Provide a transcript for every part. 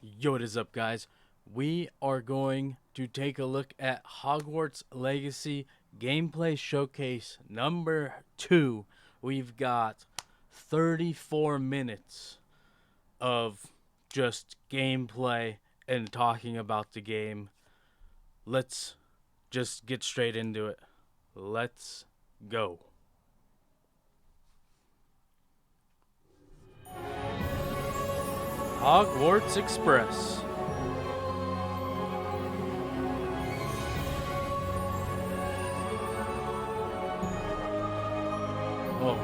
Yo, what is up, guys? We are going to take a look at Hogwarts Legacy Gameplay Showcase number 2. We've got 34 minutes of just gameplay and talking about the game. Let's just get straight into it. Let's go. Hogwarts Express. Oh.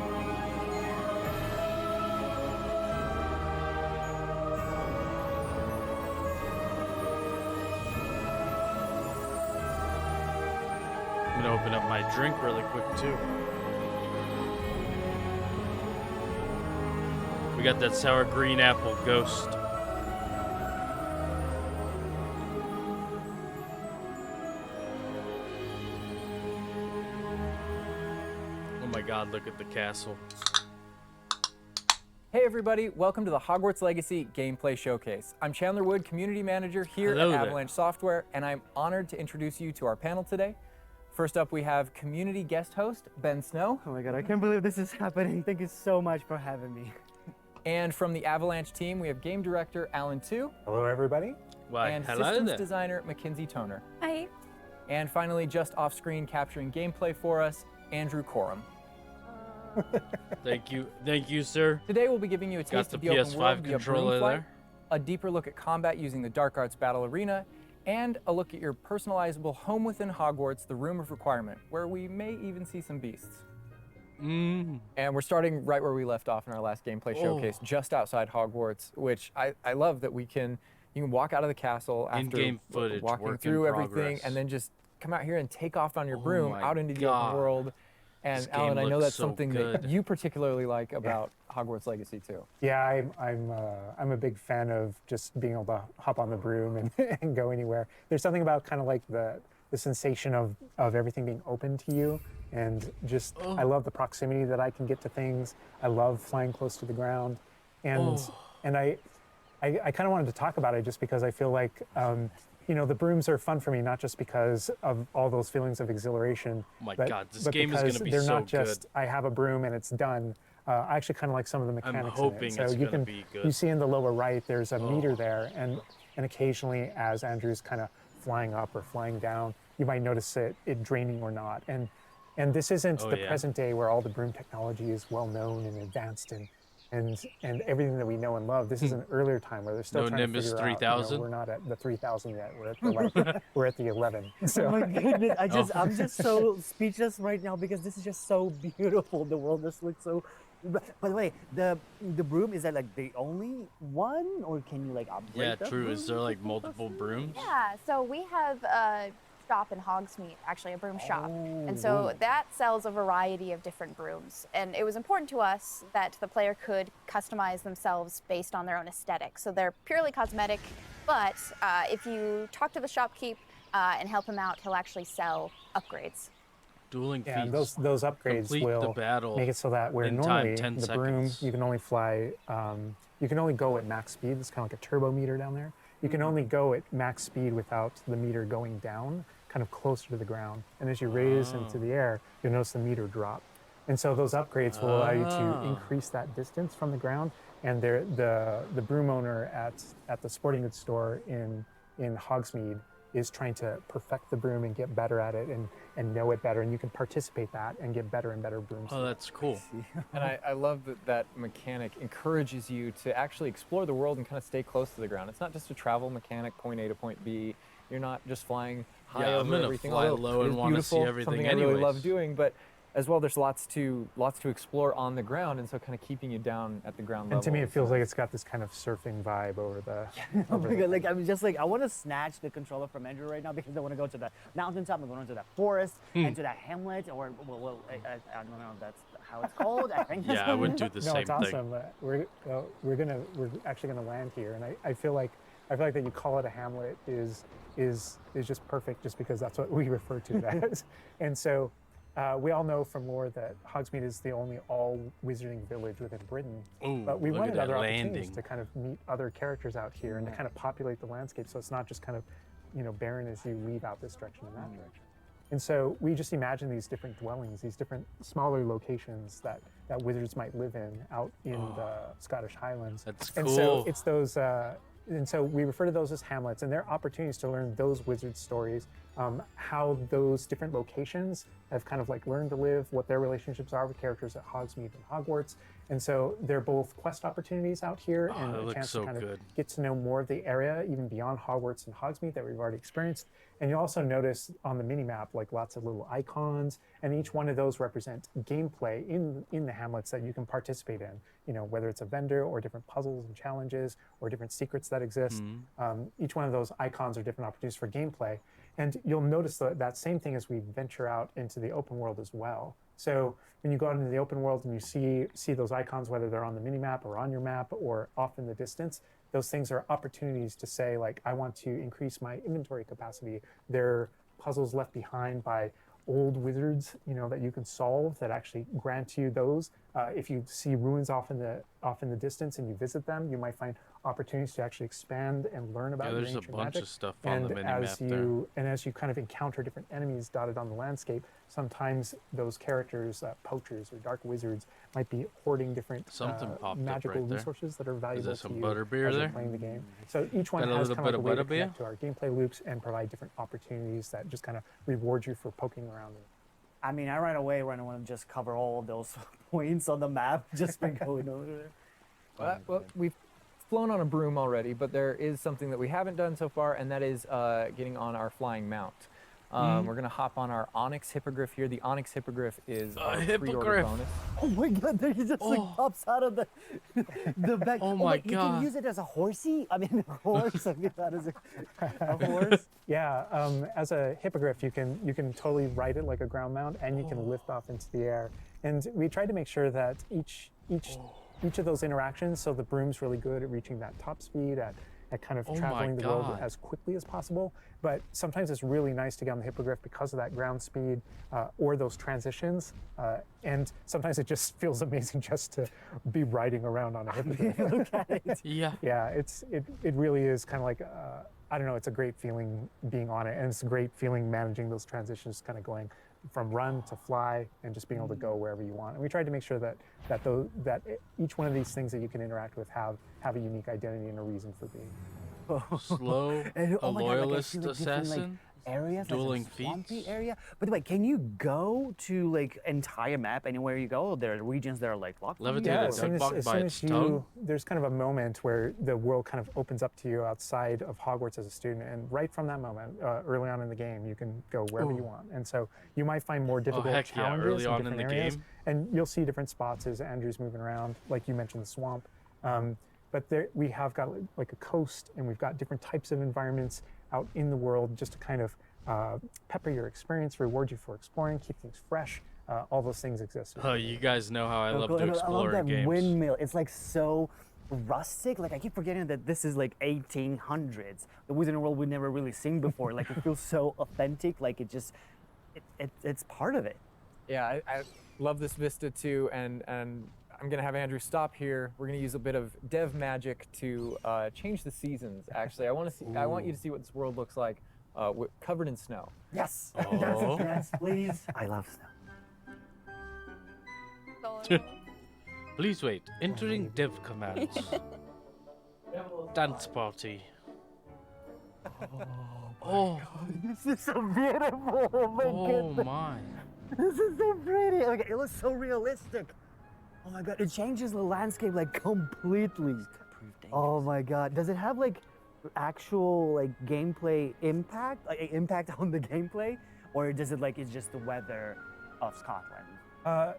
I'm gonna open up my drink really quick too. We got that sour green apple ghost. Oh my god, look at the castle. Hey everybody, welcome to the Hogwarts Legacy Gameplay Showcase. I'm Chandler Wood, Community Manager here Hello at there. Avalanche Software, and I'm honored to introduce you to our panel today. First up, we have community guest host, Ben Snow. Oh my god, I can't believe this is happening. Thank you so much for having me. And from the Avalanche team, we have Game Director Alan Tu. Hello, everybody. Why, And hello Systems there. Designer Mackenzie Toner. Hi. And finally, just off screen capturing gameplay for us, Andrew Corum. Thank you, sir. Today we'll be giving you a Got taste the of the open PS5 world via controller Broomflight, there. a deeper look at combat using the Dark Arts Battle Arena, and a look at your personalizable home within Hogwarts, the Room of Requirement, where we may even see some beasts. And we're starting right where we left off in our last gameplay showcase, just outside Hogwarts, which I love that you can walk out of the castle after In-game footage, walking work in through everything, progress. and then just come out here and take off on your Oh broom my out into the God. open world. And This game Alan, I know looks that's so something that good. you particularly like about Hogwarts Legacy too. Yeah, I'm a big fan of just being able to hop on the broom and, and go anywhere. There's something about kind of like the sensation of everything being open to you, and just I love the proximity that I can get to things. I love flying close to the ground, and I kind of wanted to talk about it just because I feel like the brooms are fun for me, not just because of all those feelings of exhilaration. Oh my but, god, this but game is because gonna be they're so not just good. I have a broom and it's done. I actually kind of like some of the mechanics hoping in it. it's So you gonna can be good. you see in the lower right there's a meter there, and occasionally as Andrew's kind of flying up or flying down, you might notice it draining or not. And this isn't Oh, the yeah. present day where all the broom technology is well known and advanced and everything that we know and love. This is an earlier time where they're still No trying Nimbus to figure 3000? out. We're not at the 3000 yet. We're at the like, we're at the 11. Oh So my goodness, I'm just so speechless right now because this is just so beautiful. The world just looks so. By the way, the broom, is that like the only one, or can you like upgrade? Yeah, the true. broom? Is there like multiple brooms? Yeah, so we have a shop in Hogsmeade, actually a broom shop. And so that sells a variety of different brooms. And it was important to us that the player could customize themselves based on their own aesthetic. So they're purely cosmetic, but if you talk to the shopkeep and help him out, he'll actually sell upgrades. Dueling yeah, feats. those upgrades Complete the will battle make it so that where in time, normally 10 the broom seconds. you can only fly, you can only go at max speed. It's kind of like a turbo meter down there. You can only go at max speed without the meter going down, kind of closer to the ground. And as you raise into the air, you'll notice the meter drop. And so those upgrades will allow you to increase that distance from the ground. And the broom owner at the sporting goods store in Hogsmeade is trying to perfect the broom and get better at it and know it better. And you can participate that and get better and better brooms. Oh, that's cool. And I love that mechanic encourages you to actually explore the world and kind of stay close to the ground. It's not just a travel mechanic, point A to point B. You're not just flying high Yeah, I'm over gonna everything. fly although low it and is wanna see beautiful, everything something I really anyways. love doing, but as well, there's lots to explore on the ground, and so kind of keeping you down at the ground level. And to me, it feels like it's got this kind of surfing vibe over the. Oh over my the god, like I'm just like I want to snatch the controller from Andrew right now because I want to go to the mountaintop, I'm going to the forest, and to that hamlet, or I don't know if that's how it's called. I think. Yeah, I would do the No, same it's thing. awesome. We're actually gonna land here, and I feel like that you call it a hamlet is just perfect, just because that's what we refer to it as. And so We all know from lore that Hogsmeade is the only all-wizarding village within Britain. Ooh, But we look wanted at that other opportunities landing. to kind of meet other characters out here and to kind of populate the landscape, so it's not just kind of, barren as you leave out this direction and that direction. And so we just imagine these different dwellings, these different smaller locations that wizards might live in out in the Scottish Highlands. That's And cool. so it's those, and so we refer to those as hamlets, and they're opportunities to learn those wizard stories, how those different locations have kind of like learned to live, what their relationships are with characters at Hogsmeade and Hogwarts. And so they're both quest opportunities out here and that a looks chance so to kind of good. get to know more of the area, even beyond Hogwarts and Hogsmeade that we've already experienced. And you'll also notice on the mini-map like lots of little icons, and each one of those represent gameplay in the hamlets that you can participate in, whether it's a vendor or different puzzles and challenges or different secrets that exist. Each one of those icons are different opportunities for gameplay. And you'll notice that same thing as we venture out into the open world as well. So when you go out into the open world and you see those icons, whether they're on the mini-map or on your map or off in the distance, those things are opportunities to say, like, I want to increase my inventory capacity. They're puzzles left behind by old wizards, that you can solve that actually grant you those. If you see ruins off in the distance and you visit them, you might find opportunities to actually expand and learn about your there's a ancient bunch magic. of stuff on the And mini-map as there. as you kind of encounter different enemies dotted on the landscape, sometimes those characters, poachers or dark wizards, might be hoarding different Something popped up magical right there. resources that are valuable some to you butterbeer as you're there? playing the game. So each one Got a has little kind of bit like a of way to butterbeer? connect to our gameplay loops and provide different opportunities that just kind of reward you for poking around. I mean, I right away want to just cover all of those points on the map just by going over there. Well, we've flown on a broom already, but there is something that we haven't done so far, and that is getting on our flying mount. We're going to hop on our Onyx Hippogriff here. The Onyx Hippogriff is our pre-order hippogriff. bonus. Oh my god, there he just like pops out of the back. Oh my wait, you can God. use it as a horsey? I mean, a horse. I mean, that is a horse. Yeah, as a hippogriff, you can totally ride it like a ground mount, and you can lift off into the air. And we tried to make sure that each of those interactions, so the broom's really good at reaching that top speed, at kind of Oh my traveling the world God. as quickly as possible. But sometimes it's really nice to get on the hippogriff because of that ground speed or those transitions. And sometimes it just feels amazing just to be riding around on a hippogriff. Look at it. Yeah. Yeah, it really is kind of like, I don't know, it's a great feeling being on it. And it's a great feeling managing those transitions, kind of going from run to fly and just being able to go wherever you want. And we tried to make sure that each one of these things that you can interact with have a unique identity and a reason for being. Slow, And, a oh my God, like, I loyalist see, like, different, like, assassin. areas, Dueling like a swampy feats. area. By the way, can you go to like entire map anywhere you go? There are regions that are like locked. for you, Levitate Yeah, a or- as soon dog as by soon its as tongue? there's kind of a moment where the world kind of opens up to you outside of Hogwarts as a student, and right from that moment, early on in the game, you can go wherever you want. And so you might find more difficult heck yeah, challenges early in on in different the areas, game. and you'll see different spots as Andrew's moving around, like you mentioned, the swamp. But we have got like a coast, and we've got different types of environments out in the world just to kind of pepper your experience, reward you for exploring, keep things fresh. All those things exist. Oh, you guys know how I love to I love explore that in games. windmill. It's like so rustic. Like I keep forgetting that this is like 1800s. The Wizarding World we've never really seen before. Like it feels so authentic. Like it's part of it. Yeah, I love this vista too, and I'm gonna have Andrew stop here. We're gonna use a bit of dev magic to change the seasons. Actually, I want you to see what this world looks like, covered in snow. Yes. Oh. Yes, please. I love snow. Please wait. Entering dev commands. Dance party. Oh, This is so beautiful. Oh my oh goodness. my. This is so pretty. Like it looks so realistic. Oh my god, it changes the landscape like completely. Oh my god. Does it have like actual like gameplay impact? Like impact on the gameplay? Or does it like it's just the weather of Scotland?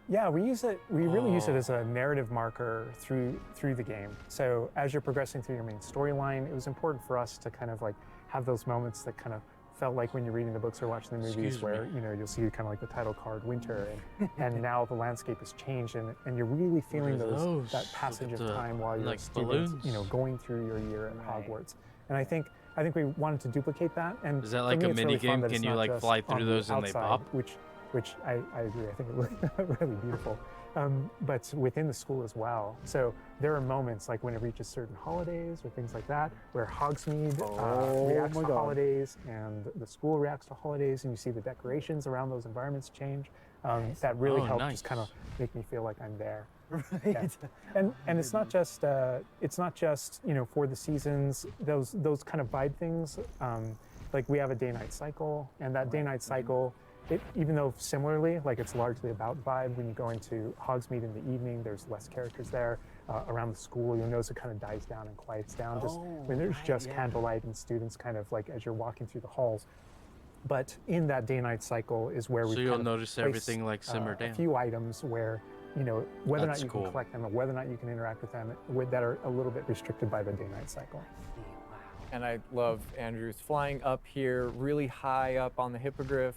Yeah, we use it. We really use it as a narrative marker through the game. So as you're progressing through your main storyline, it was important for us to kind of like have those moments that kind of felt like when you're reading the books or watching the movies, Excuse where me. you'll see kind of like the title card winter, and now the landscape has changed, and you're really feeling What are those? that passage Look of at the, time while you're a like, student, balloons. going through your year at Right. Hogwarts. And I think we wanted to duplicate that. And Is that for like me, a it's mini really fun game? that Can it's you not like just fly on through the those and they outside, pop? Which which I agree. I think it looked really beautiful. But within the school as well. So there are moments like when it reaches certain holidays or things like that, where Hogsmeade reacts to holidays and the school reacts to holidays, and you see the decorations around those environments change. That really helped just kind of make me feel like I'm there. Right. Yeah. And it's not just for the seasons, those kind of vibe things. Like we have a day-night cycle, and that day-night cycle, even though similarly, like it's largely about vibe. When you go into Hogsmeade in the evening, there's less characters there. Around the school, you'll notice it kind of dies down and quiets down. Just when there's just candlelight and students kind of like as you're walking through the halls. But in that day-night cycle is where we. So you'll notice everything like simmer down. A few items where, whether or not you can collect them or whether or not you can interact with them that are a little bit restricted by the day-night cycle. And I love Andrew's flying up here, really high up on the hippogriff.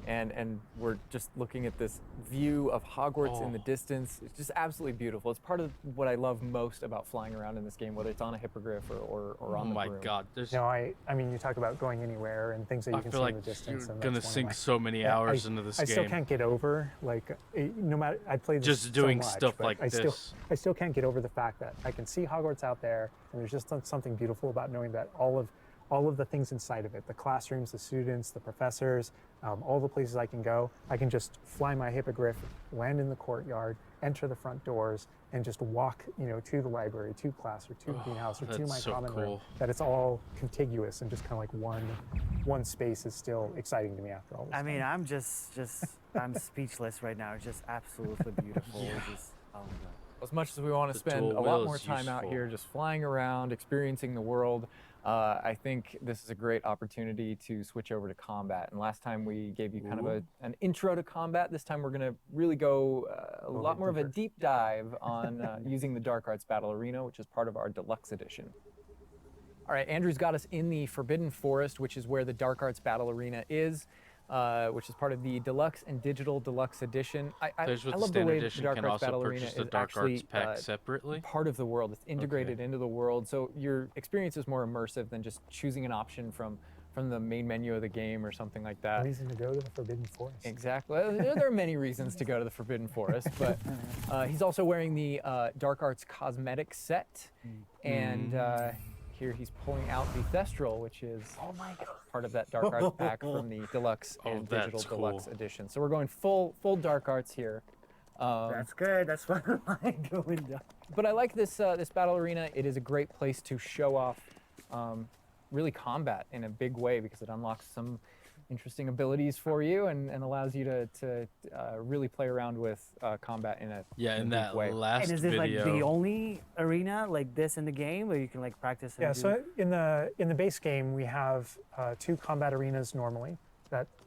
And we're just looking at this view of Hogwarts in the distance. It's just absolutely beautiful. It's part of what I love most about flying around in this game, whether it's on a hippogriff or on the broom. Oh my God! No, I mean, you talk about going anywhere and things that you can see in the distance. You're gonna sink so many hours into this game. I still can't get over, like, no matter, I played this just doing so much, stuff like this. I still can't get over the fact that I can see Hogwarts out there, and there's just something beautiful about knowing that all of the things inside of it, the classrooms, the students, the professors, all the places I can go, I can just fly my hippogriff, land in the courtyard, enter the front doors, and just walk, to the library, to class, or to the greenhouse, or to my common room. That it's all contiguous and just kind of like one space is still exciting to me after all this time. mean, I'm I'm speechless right now. It's just absolutely beautiful. Just, oh my God. As much as we want to spend a lot more time out here just flying around, experiencing the world, I think this is a great opportunity to switch over to combat. And last time we gave you kind of an intro to combat. This time we're going to really go a lot more of a deep dive on using the Dark Arts Battle Arena, which is part of our deluxe edition. All right, Andrew's got us in the Forbidden Forest, which is where the Dark Arts Battle Arena is. Which is part of the Deluxe and Digital Deluxe Edition. I love the way the Dark Arts Battle Arena is actually separately. Part of the world. It's integrated into the world, so your experience is more immersive than just choosing an option from the main menu of the game or something like that. A reason to go to the Forbidden Forest. Exactly. There are many reasons to go to the Forbidden Forest, but he's also wearing the Dark Arts cosmetic set, and here he's pulling out the Thestral, which is part of that Dark Arts pack from the Deluxe and Digital Deluxe Edition. So we're going full Dark Arts here. That's good. That's what I like going down. But I like this this battle arena. It is a great place to show off really combat in a big way because it unlocks some interesting abilities for you and allows you to really play around with combat in a in deep that way. last And is this video. like the only arena like this in the game where you can like practice? And So in the base game we have 2 combat arenas normally.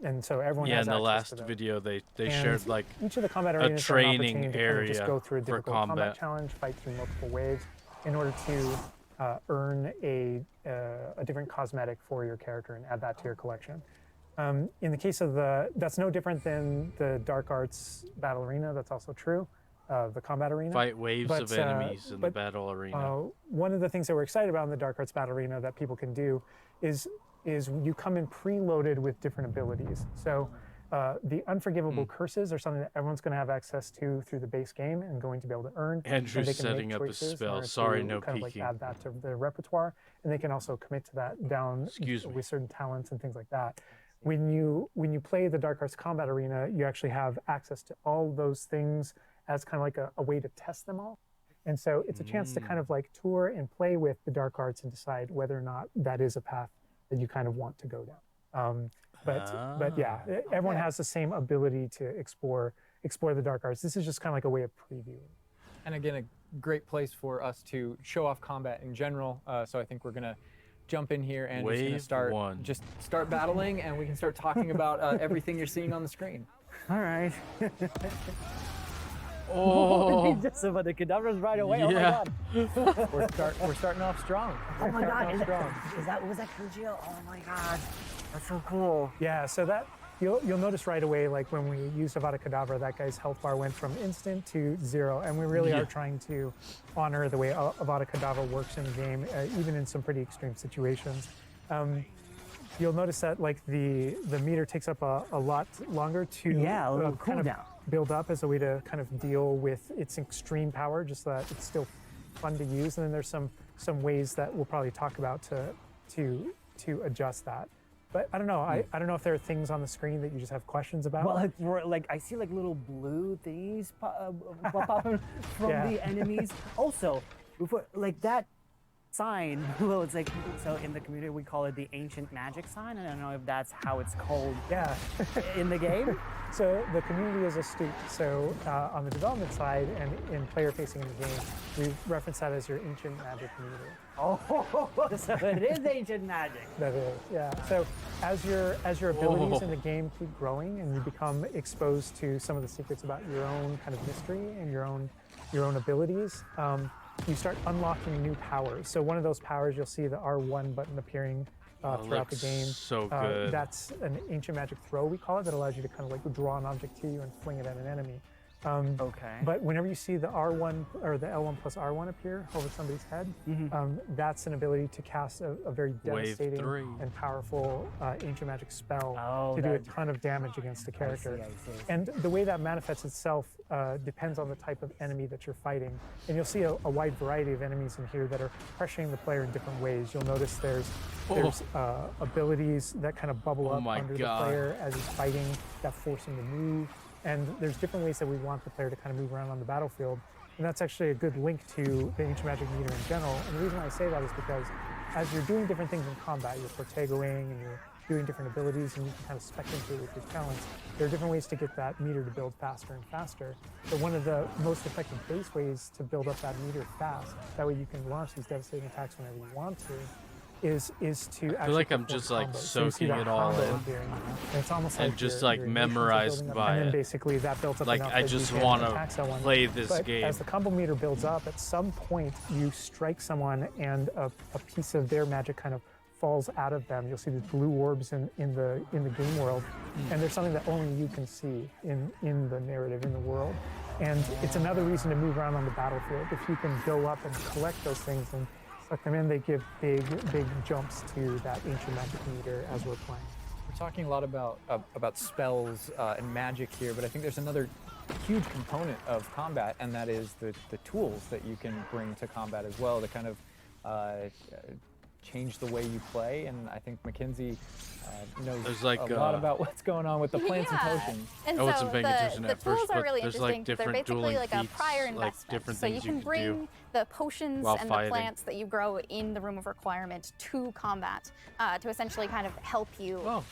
And so everyone has in the access last to those. video they And shared like each of the combat a arenas are an training opportunity to kind of just area go through a for difficult combat challenge, fight through multiple waves in order to earn a different cosmetic for your character and add that to your collection. In the case of that's no different than the Dark Arts Battle Arena. That's also true, the combat arena. fight waves of enemies in the battle arena. One of the things that we're excited about in the Dark Arts Battle Arena that people can do is you come in preloaded with different abilities. So the unforgivable curses are something that everyone's going to have access to through the base game and going to be able to earn. Andrew's they can setting make up a choices in spell. order Sorry, to no kind of like peeking. add that to their repertoire, and they can also commit to that down Excuse me. with certain talents and things like that. When you play the Dark Arts Combat Arena, you actually have access to all those things as kind of like a way to test them all. And so it's a chance to kind of like tour and play with the Dark Arts and decide whether or not that is a path that you kind of want to go down. But yeah, everyone has the same ability to explore the Dark Arts. This is just kind of like a way of previewing. And again, a great place for us to show off combat in general. So I think we're gonna jump in here and just start battling, and we can start talking about everything you're seeing on the screen. All right. Oh, Just about the cadavers right away. yeah. Oh my God. We're starting off strong. Oh my We're God. starting off strong. Was that Kujio? Oh my God. That's so cool. Yeah, so that you'll notice right away, like when we used Avada Kedavra, that guy's health bar went from instant to 0, and we really are trying to honor the way Avada Kedavra works in the game, even in some pretty extreme situations. you'll notice that like the meter takes up a lot longer to Yeah, a little kind of cooldown. build up as a way to kind of deal with its extreme power, just so that it's still fun to use. And then there's some ways that we'll probably talk about to adjust that. But I don't know. I don't know if there are things on the screen that you just have questions about. Well, like I see like little blue things popping from Yeah. the enemies. Also, before like that sign, well, it's like so in the community we call it the ancient magic sign. I don't know if that's how it's called Yeah. in the game. So the community is astute. So on the development side and in player facing in the game, we reference that as your ancient magic meter. Oh, so it is ancient magic. That is, yeah. So as your abilities in the game keep growing and you become exposed to some of the secrets about your own kind of mystery and your own abilities, you start unlocking new powers. So one of those powers, you'll see the R1 button appearing throughout the looks game. so good. That's an ancient magic throw, we call it, that allows you to kind of like draw an object to you and fling it at an enemy. Okay. But whenever you see the R1 or the L1 plus R1 appear over somebody's head, that's an ability to cast a very Wave devastating 3. and powerful ancient magic spell Oh, to do a that- ton of damage against a character. I see. And the way that manifests itself depends on the type of enemy that you're fighting. And you'll see a wide variety of enemies in here that are pressuring the player in different ways. You'll notice there's abilities that kind of bubble Oh up my under God. the player as he's fighting that force him to move. And there's different ways that we want the player to kind of move around on the battlefield. And that's actually a good link to the ancient magic meter in general. And the reason why I say that is because as you're doing different things in combat, you're Protegoing and you're doing different abilities and you can kind of spec into it with your talents, there are different ways to get that meter to build faster and faster. But one of the most effective base ways to build up that meter fast, that way you can launch these devastating attacks whenever you want to, is to actually I feel like I'm perform just like combos. So you see soaking that it all combo in. appearing, and it's almost And like just, your like, emotions are memorized building up, by and then it. basically that builds up Like, enough I that you just can wanna attack someone. play this But game. as the combo meter builds up, at some point you strike someone and a piece of their magic kind of falls out of them. You'll see these blue orbs in the game world, and there's something that only you can see in the narrative, in the world. And it's another reason to move around on the battlefield. If you can go up and collect those things and suck them in, they give big jumps to that ancient magic meter as we're playing. We're talking a lot about spells and magic here, but I think there's another huge component of combat, and that is the tools that you can bring to combat as well to kind of change the way you play. And I think Mackenzie knows There's like, a lot about what's going on with the plants and Yeah. potions. And I wasn't so paying attention the at tools first, are but really there's, interesting. like, They're different basically dueling like a feats, prior like, investment. different So you things you can can bring do the potions while and fighting. the plants that you grow in the room of requirement to combat to essentially kind of help you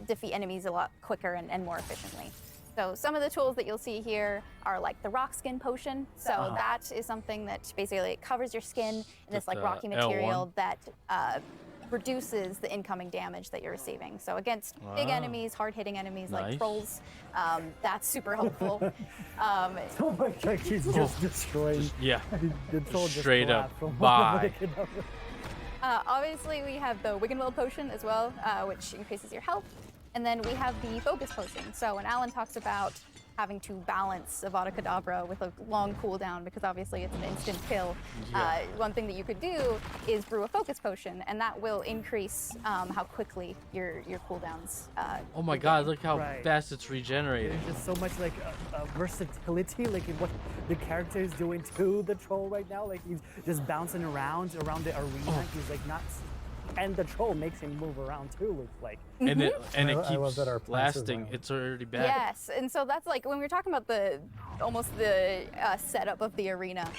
defeat enemies a lot quicker and more efficiently. So some of the tools that you'll see here are like the rock skin potion. So that is something that basically covers your skin in this like That's, rocky L1. material that reduces the incoming damage that you're receiving. So against big enemies, hard-hitting enemies Nice. like trolls, that's super helpful. Oh my god, he's just destroyed. Yeah. The troll just Straight up, collapsed from bye. Obviously, we have the Wiggenweld potion as well, which increases your health. And then we have the focus potion. So when Alan talks about having to balance Avada Kedavra with a long cooldown, because obviously it's an instant kill, one thing that you could do is brew a focus potion, and that will increase how quickly your cooldowns. Oh my God! Look how Right. fast it's regenerated. There's just so much like versatility, like in what the character is doing to the troll right now. Like he's just bouncing around the arena. He's like not, and the troll makes him move around too. Looks like. And it I love keeps that our plants are lasting. violent. It's already back. Yes, and so that's like when we were talking about the setup of the arena.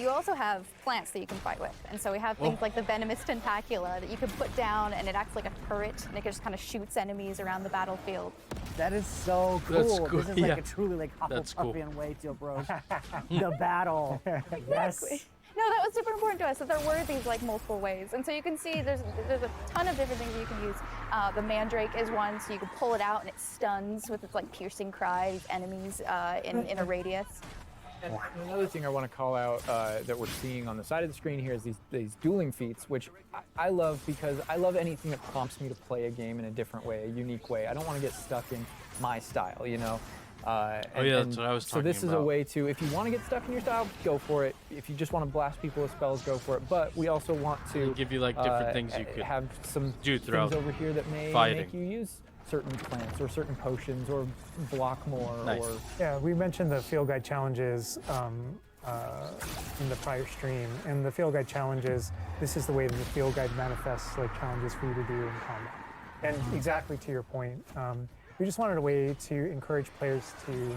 You also have plants that you can fight with, and so we have things like the venomous tentacula that you can put down, and it acts like a turret, and it just kind of shoots enemies around the battlefield. That is so cool. That's cool, This is like yeah. a truly like That's cool. Hufflepuffian way to approach the battle. Yes. No, that was super important to us, that there were these like multiple ways. And so you can see there's a ton of different things you can use. The mandrake is one, so you can pull it out and it stuns with its like piercing cry these enemies in a radius. And another thing I want to call out that we're seeing on the side of the screen here is these dueling feats, which I love because I love anything that prompts me to play a game in a different way, a unique way. I don't want to get stuck in my style, you know? Oh yeah, that's what I was So this talking is a about. way to, if you want to get stuck in your style, go for it. If you just want to blast people with spells, go for it. But we also want to They give you, like, different things you could have some do throughout things over here that may fighting. make you use certain plants or certain potions or block more. Nice. Or Yeah, we mentioned the field guide challenges in the prior stream, and the field guide challenges, this is the way that the field guide manifests like challenges for you to do in combat. And exactly to your point, we just wanted a way to encourage players to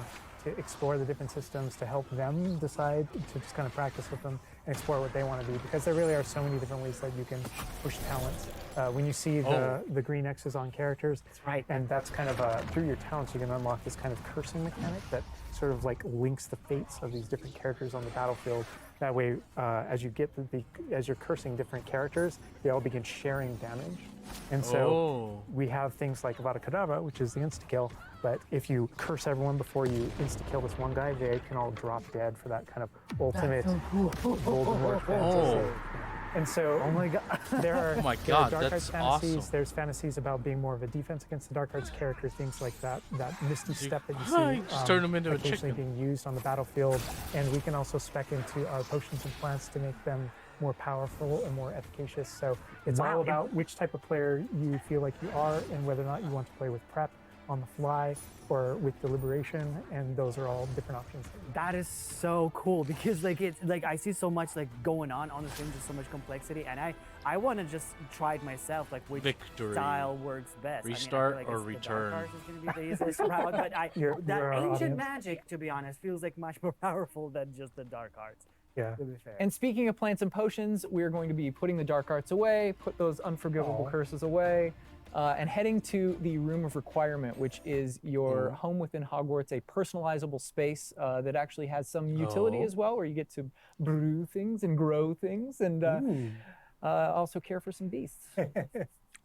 explore the different systems, to help them decide, to just kind of practice with them and explore what they want to do, because there really are so many different ways that you can push talents. When you see the green X's on characters, That's right. and that's kind of through your talents, you can unlock this kind of cursing mechanic that sort of like links the fates of these different characters on the battlefield. That way, as you get as you're cursing different characters, they all begin sharing damage. And so we have things like Avada Kedavra, which is the insta-kill, but if you curse everyone before you insta-kill this one guy, they can all drop dead for that kind of ultimate Voldemort fantasy. And so, Oh my god. there are, Oh my there are God, dark arts that's fantasies. awesome. There's fantasies about being more of a defense against the dark arts character, things like that misty step that you see Just turn them into a occasionally chicken. being used on the battlefield. And we can also spec into our potions and plants to make them more powerful and more efficacious. So it's Wow. all about which type of player you feel like you are and whether or not you want to play with prep, on the fly, or with deliberation, and those are all different options. That is so cool because like it's like I see so much like going on the stream, just so much complexity, and I want to just try it myself, like which Victory. style works best. Restart I mean, I feel or like it's the return. dark arts is gonna be the easiest route, but You're that our ancient audience. magic, to be honest, feels like much more powerful than just the dark arts. Yeah. To be fair. And speaking of plants and potions, we're going to be putting the dark arts away, put those unforgivable curses away, and heading to the Room of Requirement, which is your home within Hogwarts, a personalizable space that actually has some utility as well, where you get to brew things and grow things and also care for some beasts.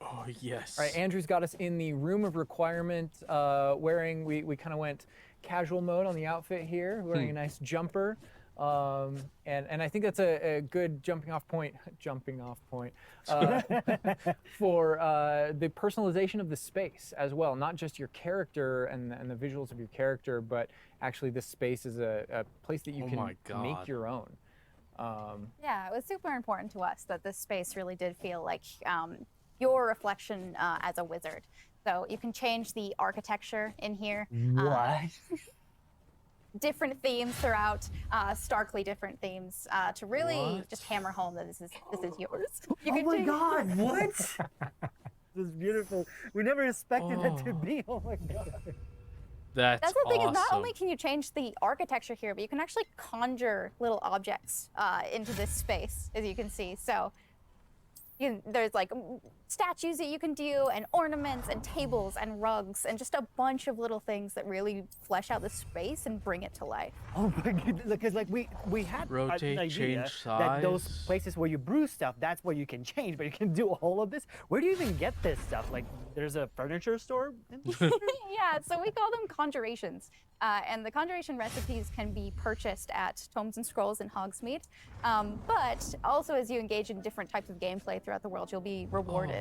Oh, yes. All right, Andrew's got us in the Room of Requirement, we kind of went casual mode on the outfit here, wearing a nice jumper. And I think that's a good jumping off point for the personalization of the space as well. Not just your character and the visuals of your character, but actually this space is a place that you Oh can my God. make your own. Yeah, it was super important to us that this space really did feel like your reflection as a wizard. So you can change the architecture in here. What? Different themes throughout, starkly different themes, to really just hammer home that this is yours. You Oh can my change- god, what? This is beautiful. We never expected that to be. Oh my god. That's the thing awesome. is, not only can you change the architecture here, but you can actually conjure little objects into this space, as you can see. So there's like statues that you can do, and ornaments, and tables, and rugs, and just a bunch of little things that really flesh out the space and bring it to life. Oh my god, because like we had Rotate, an idea change that those size. places where you brew stuff, that's where you can change, but you can do all of this. Where do you even get this stuff? Like, there's a furniture store? Yeah, so we call them conjurations. And the conjuration recipes can be purchased at Tomes and Scrolls in Hogsmeade. But also as you engage in different types of gameplay throughout the world, you'll be rewarded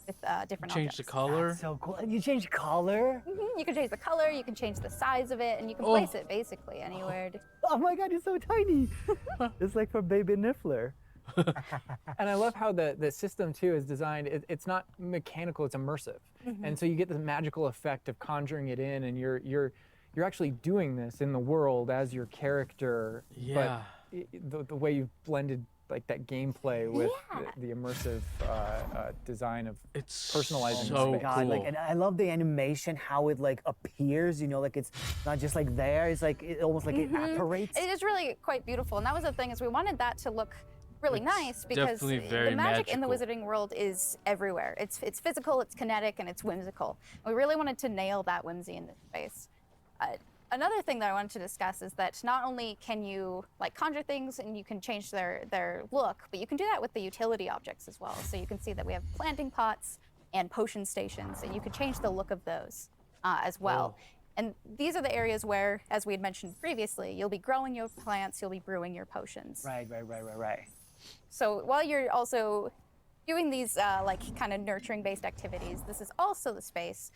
with different Change objects. the color. So cool. And you change color? You can change the color, you can change the size of it, and you can place it basically anywhere. Oh my god, it's so tiny. It's like for baby Niffler. And I love how the system too is designed. It's not mechanical; it's immersive, and so you get the magical effect of conjuring it in, and you're actually doing this in the world as your character. Yeah. But the way you've blended like that gameplay with the immersive design of It's personalizing the so space. God, cool. like, and I love the animation, how it like appears, you know, like it's not just like there, it's like it almost like it apparates. It is really quite beautiful, and that was the thing, is we wanted that to look really It's nice because definitely the very magic in the magical. wizarding world is everywhere. It's physical, it's kinetic, and it's whimsical. We really wanted to nail that whimsy in this space. Another thing that I wanted to discuss is that not only can you like conjure things and you can change their look, but you can do that with the utility objects as well. So you can see that we have planting pots and potion stations, and you can change the look of those as well. And these are the areas where, as we had mentioned previously, you'll be growing your plants, you'll be brewing your potions. Right. So while you're also doing these like kind of nurturing based activities, this is also the space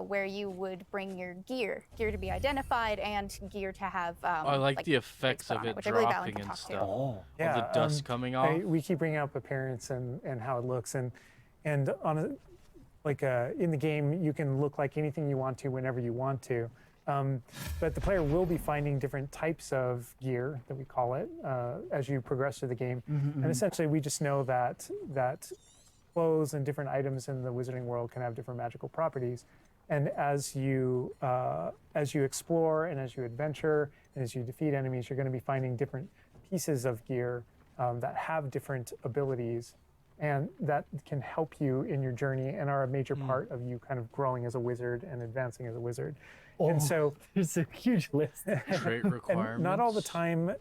where you would bring your gear to be identified and gear to have. I like the effects put of on it which I believe Alan dropping can and talk to. stuff. All Yeah, the dust coming off. we keep bringing up appearance and how it looks, and on a, like in the game, you can look like anything you want to whenever you want to. But the player will be finding different types of gear, that we call it, as you progress through the game. And essentially, we just know that clothes and different items in the wizarding world can have different magical properties. And as you explore and as you adventure and as you defeat enemies, you're going to be finding different pieces of gear that have different abilities, and that can help you in your journey and are a major part of you kind of growing as a wizard and advancing as a wizard. And so there's a huge list. Trait requirements. and not all the time,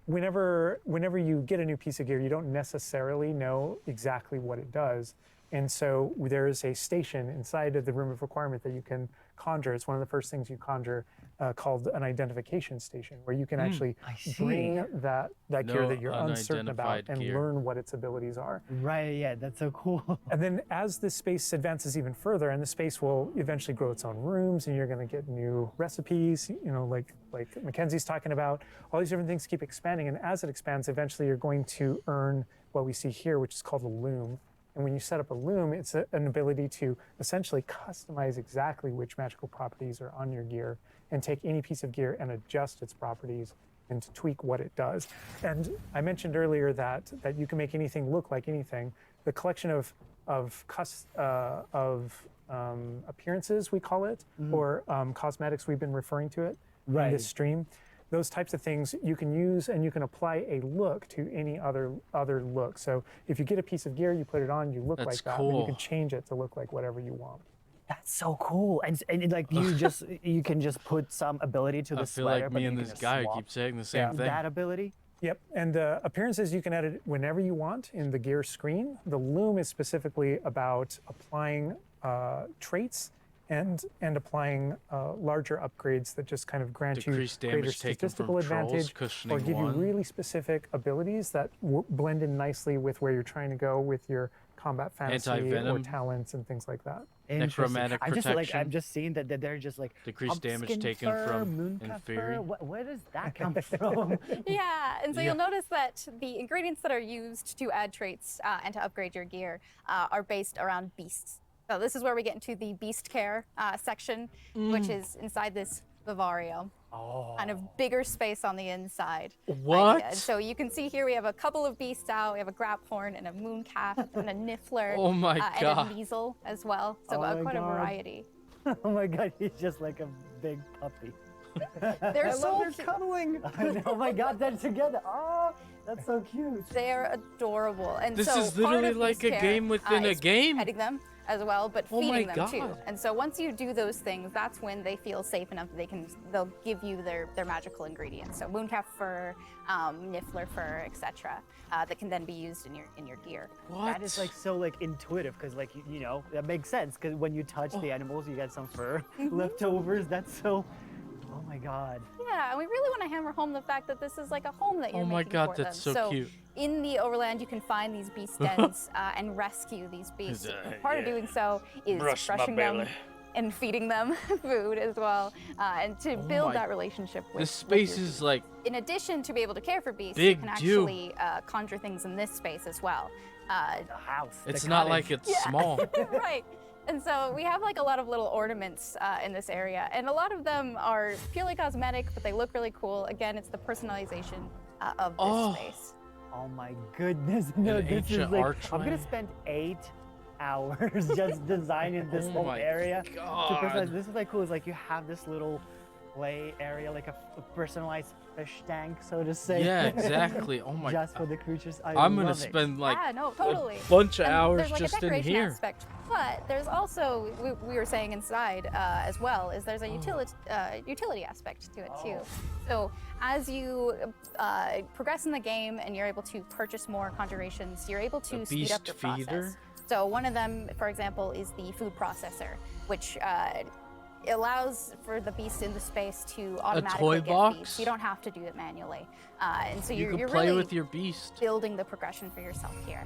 whenever you get a new piece of gear, you don't necessarily know exactly what it does. And so there is a station inside of the room of requirement that you can conjure. It's one of the first things you conjure, called an identification station, where you can actually bring that gear that you're uncertain about and learn what its abilities are. Right, yeah, that's so cool. And then as the space advances even further, and the space will eventually grow its own rooms, and you're going to get new recipes, like Mackenzie's talking about, all these different things keep expanding. And as it expands, eventually you're going to earn what we see here, which is called a loom. And when you set up a loom, it's an ability to essentially customize exactly which magical properties are on your gear, and take any piece of gear and adjust its properties and to tweak what it does. And I mentioned earlier that you can make anything look like anything. The collection of appearances, we call it, or cosmetics, we've been referring to it in this stream. Those types of things you can use, and you can apply a look to any other look. So if you get a piece of gear, you put it on, you look That's like that, cool. but you can change it to look like whatever you want. That's so cool. And like you can just put some ability to the I feel sweater, like but me then and you this can guy swap keep saying the same thing. that ability. Yep, and appearances you can edit whenever you want in the gear screen. The loom is specifically about applying traits and applying larger upgrades that just kind of grant Decrease you greater damage taken statistical from trolls, advantage, or cushioning give you one. really specific abilities that blend in nicely with where you're trying to go with your combat fantasy or Anti-venom. talents and things like that. Necromantic I'm protection. just seeing that they're just like Decreased damage pumpkin taken fur, from mooncalf inferi. fur. Where does that come from? Yeah, and so you'll notice that the ingredients that are used to add traits and to upgrade your gear are based around beasts. So this is where we get into the beast care section, which is inside this vivarium. Kind of bigger space on the inside. What? And so you can see here we have a couple of beasts out. We have a graphorn and a mooncalf and a niffler. Oh my God. And a measle as well. So Oh my quite a God. variety. Oh my god, he's just like a big puppy. They're so they're cute. cuddling. Oh my god, they're together. Oh, that's so cute. They're adorable. And This so is part literally of like beast a care, game within a is game. Petting them as well, but Oh my feeding them too. God. And so once you do those things, that's when they feel safe enough that they'll give you their magical ingredients. So mooncalf fur, niffler fur, etc. That can then be used in your gear. What? That is like so like intuitive because like you know that makes sense because when you touch the animals you get some fur leftovers. That's so. Oh my god. Yeah, and we really want to hammer home the fact that this is like a home that you're Oh my making God, for that's them. so cute. In the overland, you can find these beast dens and rescue these beasts. And part of doing so is Brush my brushing them belly. and feeding them food as well, and to build my- that relationship with This with space your is beast. like In addition to be able to care for beasts, Big you can deal. actually conjure things in this space as well. The house. the it's not like cottage. it's small. Right. And so we have like a lot of little ornaments in this area, and a lot of them are purely cosmetic, but they look really cool. Again, it's the personalization of this space. Oh my goodness. No, An this is ancient like archway. I'm gonna spend 8 hours just designing this Oh whole my area. To personalize. God. This is like cool. It's like you have this little play area, like a personalized fish tank, so to say. Yeah, exactly. Oh my Just for the creatures. I'm gonna love it. spend like Yeah, no, totally. a bunch of And hours there's like just a in decoration here. aspect, but there's also we were saying inside as well is there's a utility aspect to it too. So as you progress in the game and you're able to purchase more conjurations, you're able to A speed up beast your feeder? process. So one of them, for example, is the food processor, which allows for the beast in the space to automatically get box? feeds. You don't have to do it manually, and so You you're can play really with your beast. building the progression for yourself here.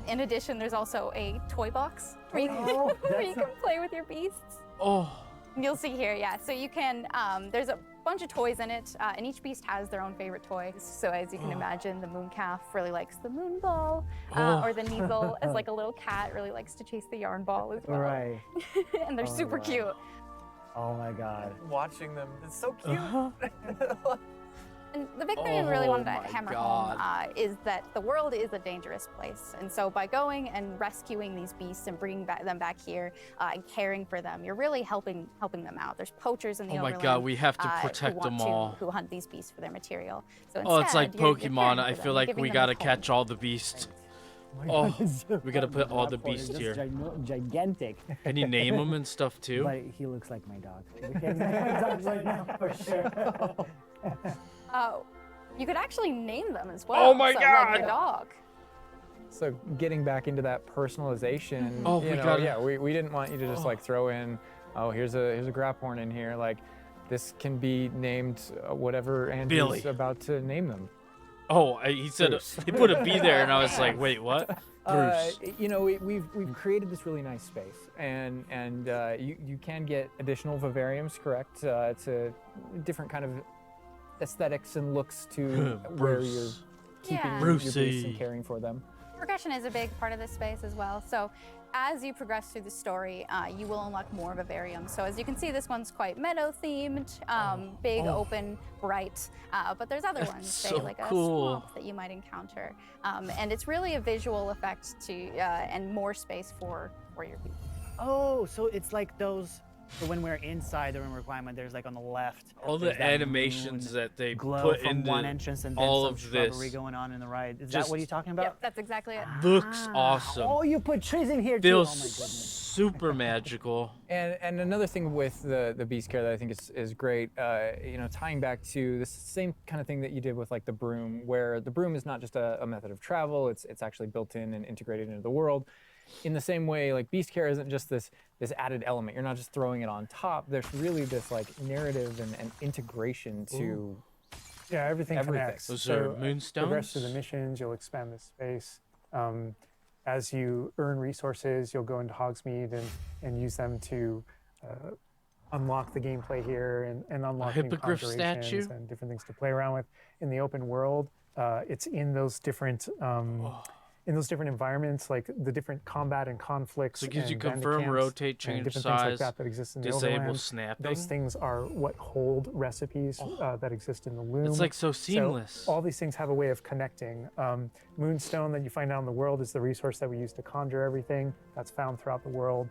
In addition, there's also a toy box where you, where you can play with your beasts. Oh. You'll see here, yeah. So you can, there's a bunch of toys in it, and each beast has their own favorite toy. So as you can imagine, the moon calf really likes the moon ball, or the Kneazle, as like a little cat, really likes to chase the yarn ball as well. Right. And they're super cute. Oh my God. Watching them, it's so cute. And the big thing we really wanted to Oh my hammer God. home is that the world is a dangerous place. And so by going and rescuing these beasts and bringing them back here and caring for them, you're really helping them out. There's poachers in the Oh my Overland, God, we have to who protect want them to- all. Who hunt these beasts for their material. So Oh, it's like instead, you're caring Pokemon. for I them, feel like giving we them a gotta home. catch all the beasts. Oh, we gotta put all the beasts here. Gigantic. Can you name them and stuff too? But he looks like my dog. We can name our dogs right now for sure. Oh, you could actually name them as well. Oh my so, God. Like your dog. So getting back into that personalization, Oh, you we know, gotta- yeah, we didn't want you to just like throw in, oh, here's a Graphorn in here. Like, this can be named whatever Andrew's Billy. about to name them. Oh, he said Bruce. he put a B there, and I was like, wait, what? Bruce. You know, we've created this really nice space, and you can get additional vivariums, correct, to different kind of aesthetics and looks to where you're Bruce. keeping Yeah. your beasts Brucey. and caring for them. Progression is a big part of this space as well. So as you progress through the story, you will unlock more vivariums. So as you can see, this one's quite meadow themed, big, open, bright. But there's other That's ones, so say like a cool. swamp that you might encounter. And it's really a visual effect to and more space for your beast. Oh, so it's like those. So when we're inside the room requirement, there's like on the left. All the there's that animations moon that they glow put from into one entrance and then all some of shrubbery this going on in the right. Is just- that what you're talking about? Yep, that's exactly it. looks awesome. Oh, you put trees in here Feels too. Oh my goodness. super magical. And another thing with the beast care that I think is great, you know, tying back to this same kind of thing that you did with like the broom, where the broom is not just a method of travel, it's actually built in and integrated into the world. In the same way, like beast care isn't just this added element. You're not just throwing it on top. There's really this like narrative and integration to Yeah, everything Everything. connects. Those So, are the rest of the moonstones? missions, you'll expand the space. As you earn resources, you'll go into Hogsmeade and use them to unlock the gameplay here and unlock new hippogriff conjurations statue? and different things to play around with. In the open world, it's in those different environments, like the different combat and conflicts. So it gives you and bandit confirm, camps rotate, and change different size, things like that exist in the disable Overland. snapping. Those things are what hold recipes that exist in the loom. It's like so seamless. So all these things have a way of connecting. Moonstone that you find out in the world is the resource that we use to conjure everything. That's found throughout the world.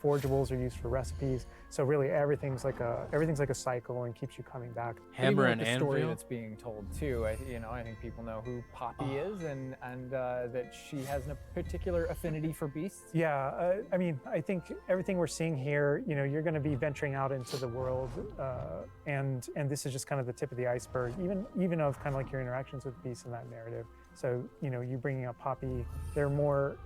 Forageables are used for recipes. So really, everything's like a cycle and keeps you coming back. Hammer Even and with the story anvil. that's being told too. I think people know who Poppy is and that she has a particular affinity for beasts. Yeah, I mean, I think everything we're seeing here, you know, you're going to be venturing out into the world, and this is just kind of the tip of the iceberg, even of kind of like your interactions with beasts in that narrative. So, you know, you bringing up Poppy, there are more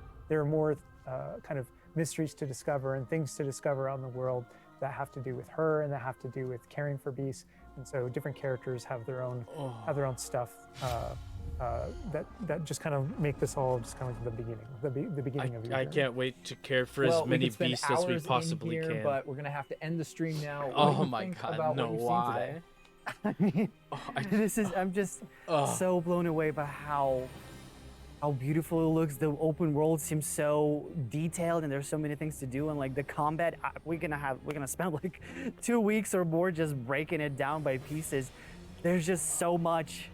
kind of mysteries to discover and things to discover out in the world that have to do with her and that have to do with caring for beasts. And so different characters have their own stuff that just kind of make this all just kind of like the beginning of your I journey. can't wait to care for Well, as we many could spend beasts as we hours in possibly here, can. But we're gonna have to end the stream now. What do Oh you my think God, about no, what you've seen why? today? I mean, I'm just so blown away by how beautiful it looks. The open world seems so detailed, and there's so many things to do. And like the combat, we're gonna spend like 2 weeks or more just breaking it down by pieces. There's just so much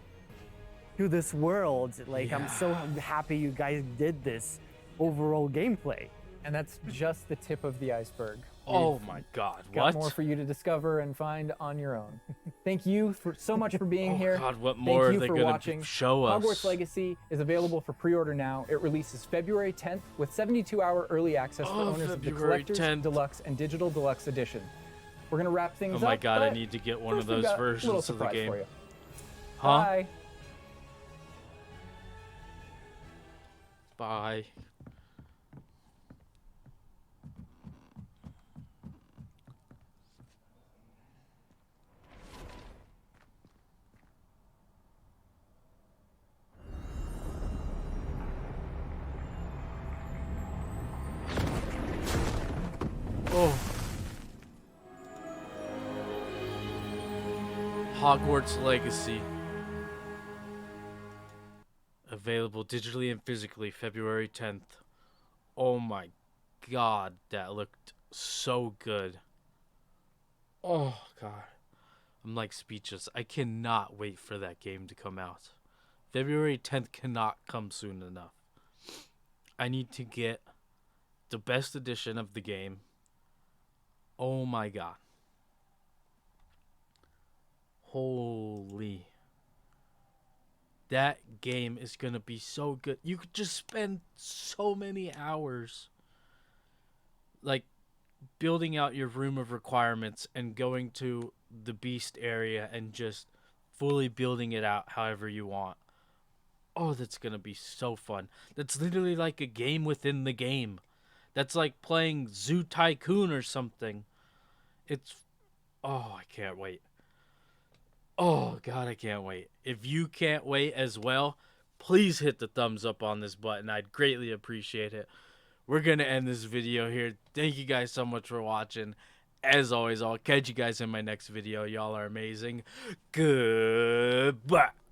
to this world. Like I'm so happy you guys did this overall gameplay. And that's just the tip of the iceberg. Oh my God, Got what? more for you to discover and find on your own. Thank you so much for being Oh here. God, what Thank more are you they for gonna watching. show us? Hogwarts Legacy is available for pre-order now. It releases February 10th with 72-hour early access for Oh, owners of the February Collector's 10th. Deluxe and Digital Deluxe Edition. We're gonna wrap things Oh up. my God, I but need to get one of first we've those got a little versions of the surprise game. for you. Huh? Bye. Bye. Oh. Hogwarts Legacy. Available digitally and physically February 10th. Oh my god, that looked so good. Oh god. I'm like speechless. I cannot wait for that game to come out. February 10th cannot come soon enough. I need to get the best edition of the game. Oh my god. Holy. That game is going to be so good. You could just spend so many hours like building out your room of requirements and going to the beast area and just fully building it out however you want. Oh, that's going to be so fun. That's literally like a game within the game. That's like playing Zoo Tycoon or something. It's... Oh, I can't wait. Oh, God, I can't wait. If you can't wait as well, please hit the thumbs up on this button. I'd greatly appreciate it. We're going to end this video here. Thank you guys so much for watching. As always, I'll catch you guys in my next video. Y'all are amazing. Goodbye.